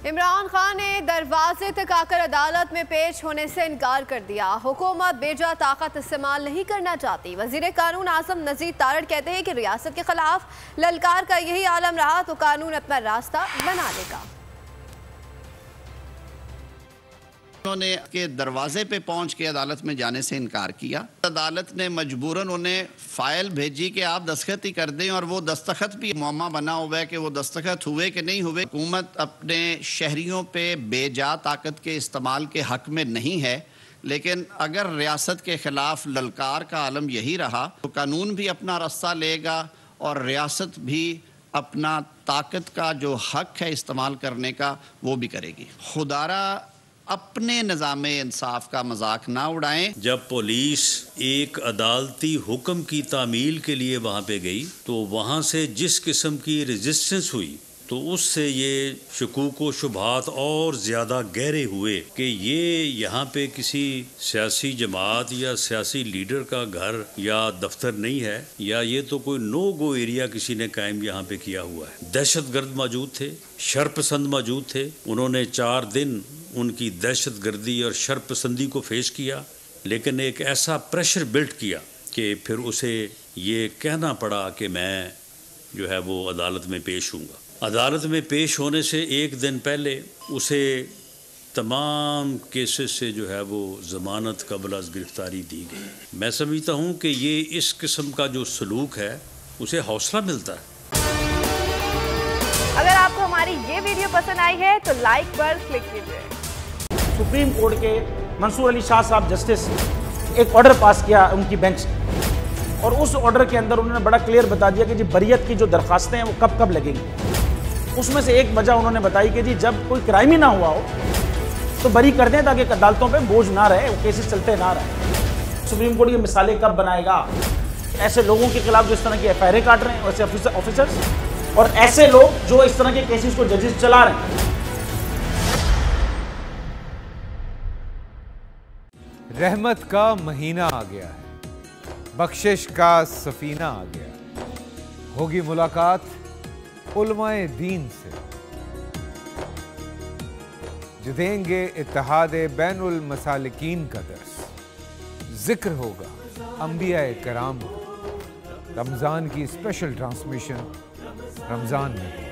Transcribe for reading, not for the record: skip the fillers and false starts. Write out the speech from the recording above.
इमरान खान ने दरवाजे तक आकर अदालत में पेश होने से इनकार कर दिया। हुकूमत बेजा ताकत इस्तेमाल नहीं करना चाहती। वजीर कानून आजम नजीर तारड़ कहते हैं कि रियासत के खिलाफ ललकार का यही आलम रहा तो कानून अपना रास्ता बना लेगा। उन्होंने के दरवाजे पे पहुंच के अदालत में जाने से इनकार किया। अदालत ने मजबूरन उन्हें फाइल भेजी कि आप दस्तखत ही कर दें, और वो दस्तखत भी मुअम्मा बना हुआ है कि वो दस्तखत हुए कि नहीं हुए। हुकूमत अपने शहरियों पे बेजा ताकत के इस्तेमाल के हक में नहीं है, लेकिन अगर रियासत के ख़िलाफ़ ललकार का आलम यही रहा तो कानून भी अपना रास्ता लेगा और रियासत भी अपना ताकत का जो हक है इस्तेमाल करने का वो भी करेगी। खुदारा अपने निज़ाम इंसाफ का मजाक ना उड़ाएं। जब पुलिस एक अदालती हुक्म की तामील के लिए वहाँ पे गई तो वहाँ से जिस किस्म की रेजिस्टेंस हुई तो उससे ये शकूक व शुबहात और ज़्यादा गहरे हुए कि ये यहाँ पे किसी सियासी जमात या सियासी लीडर का घर या दफ्तर नहीं है, या ये तो कोई नो गो एरिया किसी ने कायम यहाँ पे किया हुआ है। दहशतगर्द मौजूद थे, शरपसंद मौजूद थे। उन्होंने 4 दिन उनकी दहशतगर्दी और शरपसंदी को फेस किया, लेकिन एक ऐसा प्रेशर बिल्ड किया कि फिर उसे ये कहना पड़ा कि मैं जो है वो अदालत में पेश हूँगा। अदालत में पेश होने से एक दिन पहले उसे तमाम केसेस से जो है वो ज़मानत कबल अज़ गिरफ़्तारी दी गई। मैं समझता हूँ कि ये इस किस्म का जो सलूक है उसे हौसला मिलता है। अगर आपको हमारी ये वीडियो पसंद आई है तो लाइक पर क्लिक कीजिए। सुप्रीम कोर्ट के मंसूर अली शाह साहब जस्टिस एक ऑर्डर पास किया उनकी बेंच, और उस ऑर्डर के अंदर उन्होंने बड़ा क्लियर बता दिया कि जी बरियत की जो दरखास्तें हैं वो कब कब लगेंगी। उसमें से एक वजह उन्होंने बताई कि जी जब कोई क्राइम ही ना हुआ हो तो बरी कर दें ताकि अदालतों पे बोझ ना रहे, वो केसेस चलते ना रहे। सुप्रीम कोर्ट ये मिसालें कब बनाएगा ऐसे लोगों के खिलाफ जो इस तरह की एफआईआर काट रहे हैं, वैसे ऑफिसर्स, और ऐसे लोग जो इस तरह के केसेस को जजेस चला रहे हैं। रहमत का महीना आ गया है, बख्शिश का सफीना आ गया। होगी मुलाकात उलमाए दीन से, जो देंगे इत्तेहादे बैनुल मसालिकीन का दर्स। जिक्र होगा अंबियाए कराम, रमज़ान की स्पेशल ट्रांसमिशन रमज़ान में।